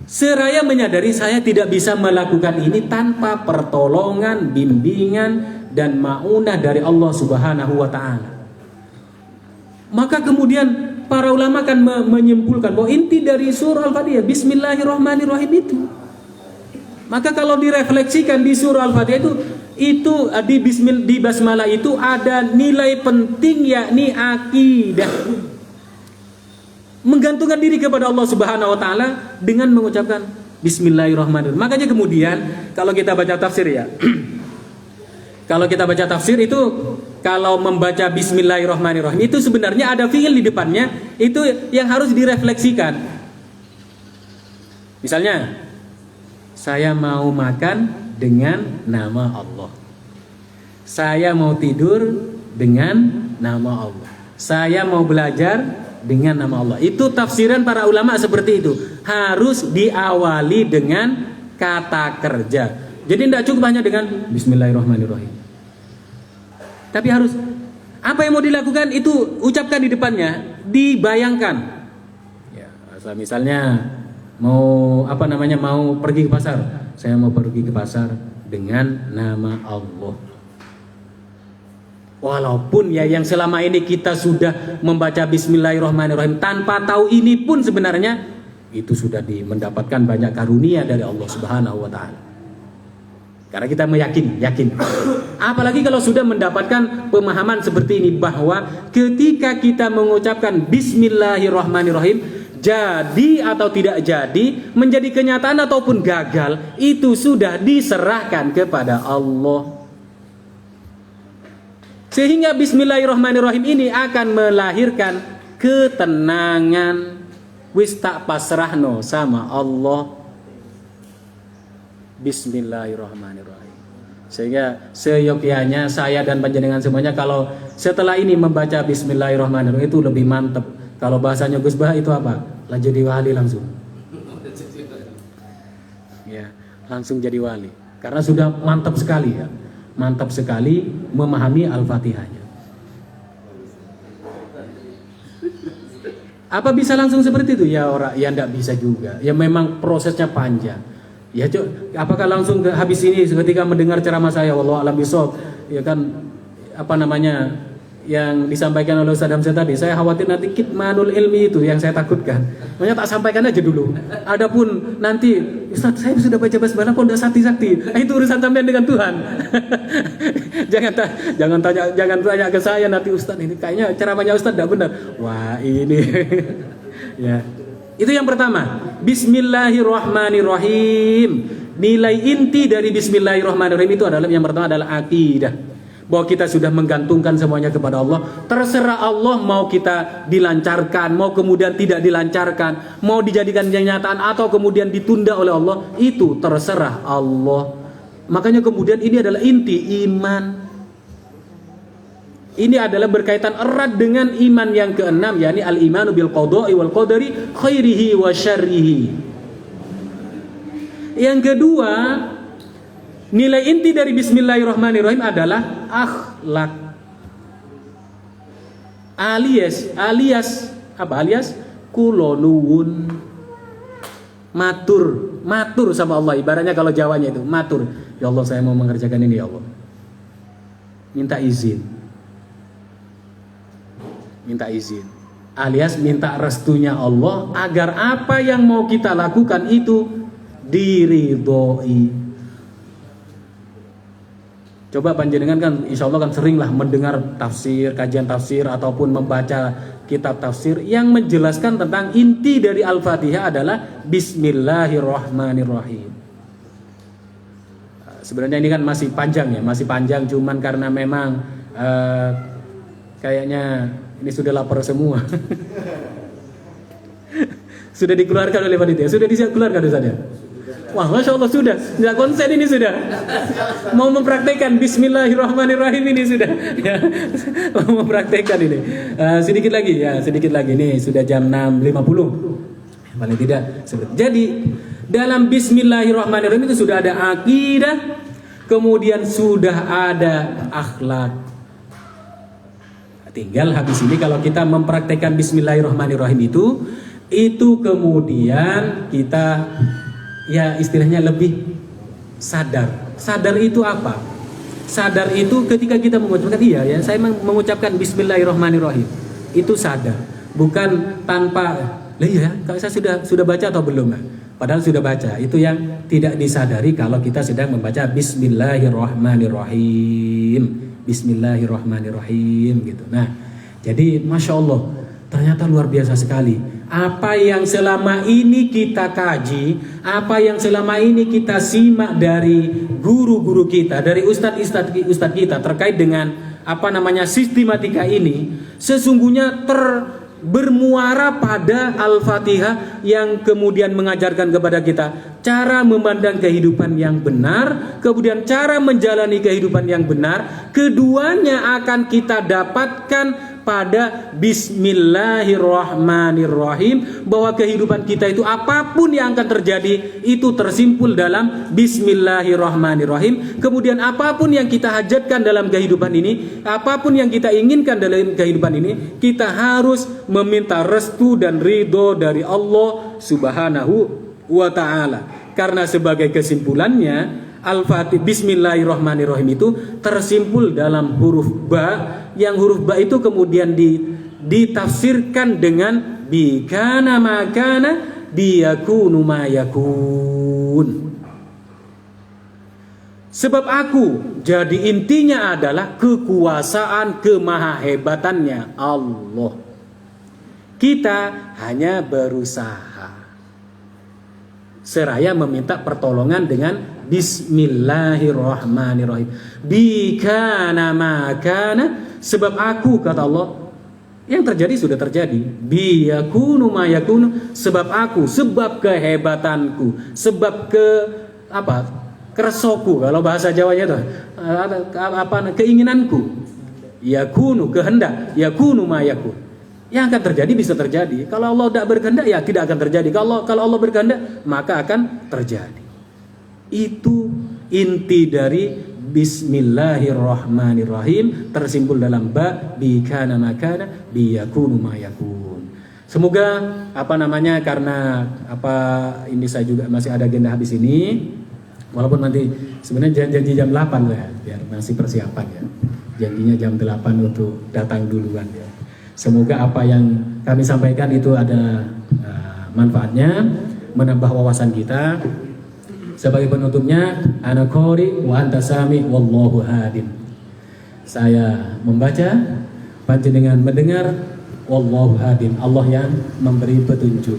Seraya menyadari saya tidak bisa melakukan ini tanpa pertolongan, bimbingan dan maunah dari Allah Subhanahu wa ta'ala. Maka kemudian para ulama kan menyimpulkan bahwa inti dari surah Al-Fatihah Bismillahirrahmanirrahim itu. Maka kalau direfleksikan di surah Al-Fatihah itu di basmalah itu ada nilai penting, yakni akidah. Menggantungkan diri kepada Allah Subhanahu wa taala dengan mengucapkan Bismillahirrahmanirrahim. Makanya kemudian kalau kita baca tafsir ya. Kalau kita baca tafsir itu, kalau membaca Bismillahirrahmanirrahim itu sebenarnya ada fiil di depannya, itu yang harus direfleksikan. Misalnya, saya mau makan dengan nama Allah. Saya mau tidur dengan nama Allah. Saya mau belajar dengan nama Allah. Itu tafsiran para ulama seperti itu. Harus diawali dengan kata kerja. Jadi tidak cukup hanya dengan Bismillahirrahmanirrahim. Tapi harus, apa yang mau dilakukan itu ucapkan di depannya, dibayangkan. Ya, misalnya mau pergi ke pasar. Saya mau pergi ke pasar dengan nama Allah. Walaupun ya yang selama ini kita sudah membaca Bismillahirrahmanirrahim tanpa tahu ini pun sebenarnya itu sudah mendapatkan banyak karunia dari Allah Subhanahu wa taala. Karena kita yakin. Apalagi kalau sudah mendapatkan pemahaman seperti ini bahwa ketika kita mengucapkan Bismillahirrahmanirrahim, jadi atau tidak jadi, menjadi kenyataan ataupun gagal, itu sudah diserahkan kepada Allah. Sehingga Bismillahirrahmanirrahim ini akan melahirkan ketenangan. Wis tak pasrahno sama Allah. Bismillahirrahmanirrahim. Sehingga seyogyanya saya dan panjenengan semuanya kalau setelah ini membaca Bismillahirrahmanirrahim itu lebih mantep. Kalau bahasanya Gus Bah itu apa? Lah jadi wali langsung. Ya, langsung jadi wali. Karena sudah mantap sekali ya. Mantap sekali memahami Al-Fatihahnya. Apa bisa langsung seperti itu? Ya enggak bisa juga. Ya memang prosesnya panjang. Ya apakah langsung habis ini ketika mendengar ceramah saya wallahu a'lam bishawab, ya kan yang disampaikan oleh Ustaz Hamzah tadi, saya khawatir nanti kitmanul ilmi itu yang saya takutkan. Makanya tak sampaikan aja dulu. Adapun nanti Ustaz saya sudah baca basmalah kok enggak sakti-sakti. Itu urusan sampean dengan Tuhan. jangan tanya ke saya nanti Ustaz ini kayaknya ceramahnya Ustaz enggak benar. Wah, ini ya. Itu yang pertama, Bismillahirrahmanirrahim. Nilai inti dari Bismillahirrahmanirrahim itu adalah yang pertama adalah akidah. Bahwa kita sudah menggantungkan semuanya kepada Allah. Terserah Allah mau kita dilancarkan, mau kemudian tidak dilancarkan, mau dijadikan kenyataan atau kemudian ditunda oleh Allah, itu terserah Allah. Makanya kemudian ini adalah inti iman. Ini adalah berkaitan erat dengan iman yang keenam, yakni al-imanu bil qada'i wal qadari khairihi wa syarrihi. Yang kedua, nilai inti dari Bismillahirrahmanirrahim adalah akhlak. Alias apa? Alias kulonuwun, matur sama Allah. Ibaratnya kalau Jawanya itu matur. Ya Allah, saya mau mengerjakan ini ya Allah. Minta izin. Alias minta restunya Allah agar apa yang mau kita lakukan itu diridhoi. Coba panjenengan kan insya Allah kan seringlah mendengar tafsir, kajian tafsir ataupun membaca kitab tafsir yang menjelaskan tentang inti dari Al-Fatihah adalah Bismillahirrahmanirrahim. Sebenarnya ini kan masih panjang cuman karena memang kayaknya ini sudah lapar semua. Sudah dikeluarkan oleh panitia. Sudah dikeluarkan Ustaz. Wah, Masya Allah sudah. Tidak konsen ini sudah. Mau mempraktekkan Bismillahirrahmanirrahim ini sudah. Ya. Mau mempraktekkan ini. Sedikit lagi. Ini sudah jam 6.50. Paling tidak seperti. Jadi dalam Bismillahirrahmanirrahim itu sudah ada akidah, kemudian sudah ada akhlak. Tinggal habis ini kalau kita mempraktekkan Bismillahirrahmanirrahim itu kemudian kita ya istilahnya lebih sadar. Sadar itu apa? Sadar itu ketika kita mengucapkan ya saya mengucapkan Bismillahirrahmanirrahim. Itu sadar. Bukan tanpa ya kalau saya sudah baca atau belum? Padahal sudah baca. Itu yang tidak disadari kalau kita sedang membaca Bismillahirrahmanirrahim. Bismillahirrahmanirrahim gitu. Nah, jadi Masya Allah, ternyata luar biasa sekali. Apa yang selama ini kita kaji, apa yang selama ini kita simak dari guru-guru kita, dari ustadz kita terkait dengan sistematika ini, sesungguhnya bermuara pada Al-Fatihah yang kemudian mengajarkan kepada kita cara memandang kehidupan yang benar, kemudian cara menjalani kehidupan yang benar. Keduanya akan kita dapatkan pada Bismillahirrahmanirrahim, bahwa kehidupan kita itu apapun yang akan terjadi itu tersimpul dalam Bismillahirrahmanirrahim. Kemudian apapun yang kita hajatkan dalam kehidupan ini, apapun yang kita inginkan dalam kehidupan ini, kita harus meminta restu dan ridho dari Allah Subhanahu wa ta'ala. Karena sebagai kesimpulannya, Al-Fatih Bismillahirrahmanirrahim itu tersimpul dalam huruf ba, yang huruf ba itu kemudian ditafsirkan dengan bikana makana biyakunu mayakun. Sebab aku, jadi intinya adalah kekuasaan kemahahebatannya Allah. Kita hanya berusaha seraya meminta pertolongan dengan Bismillahirrahmanirrahim. Bikana makana, sebab aku, kata Allah, yang terjadi sudah terjadi. Biyakunu mayakunu, sebab aku, sebab kehebatanku, sebab keresoku, kalau bahasa Jawanya itu keinginanku. Yakunu, kehendak, yakunu mayakun. Yang akan terjadi bisa terjadi. Kalau Allah tidak berkehendak, ya tidak akan terjadi. Kalau Allah berkehendak, maka akan terjadi. Itu inti dari Bismillahirrahmanirrahim, tersimpul dalam ba, bikana makana biyakunu mayakun. Semoga karena ini saya juga masih ada agenda habis ini. Walaupun nanti sebenarnya janji jam 8 ya, biar masih persiapan ya. Janjinya jam 8 untuk datang duluan ya. Semoga apa yang kami sampaikan itu ada manfaatnya, menambah wawasan kita. Sebagai penutupnya, ana qori wa anta sami wallahu hadin. Saya membaca, panjenengan mendengar, wallahu hadin. Allah yang memberi petunjuk.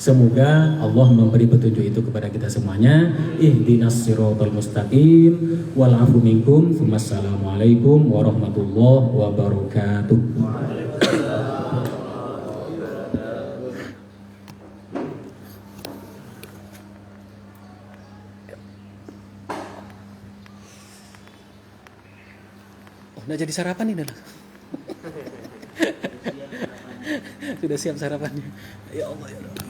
Semoga Allah memberi petunjuk itu kepada kita semuanya. Ihdinas siratal mustaqim wal afu minkum. Wassalamualaikum warahmatullahi wabarakatuh. Udah jadi sarapan ini lah. Sudah siap sarapannya. Ya Allah ya Allah.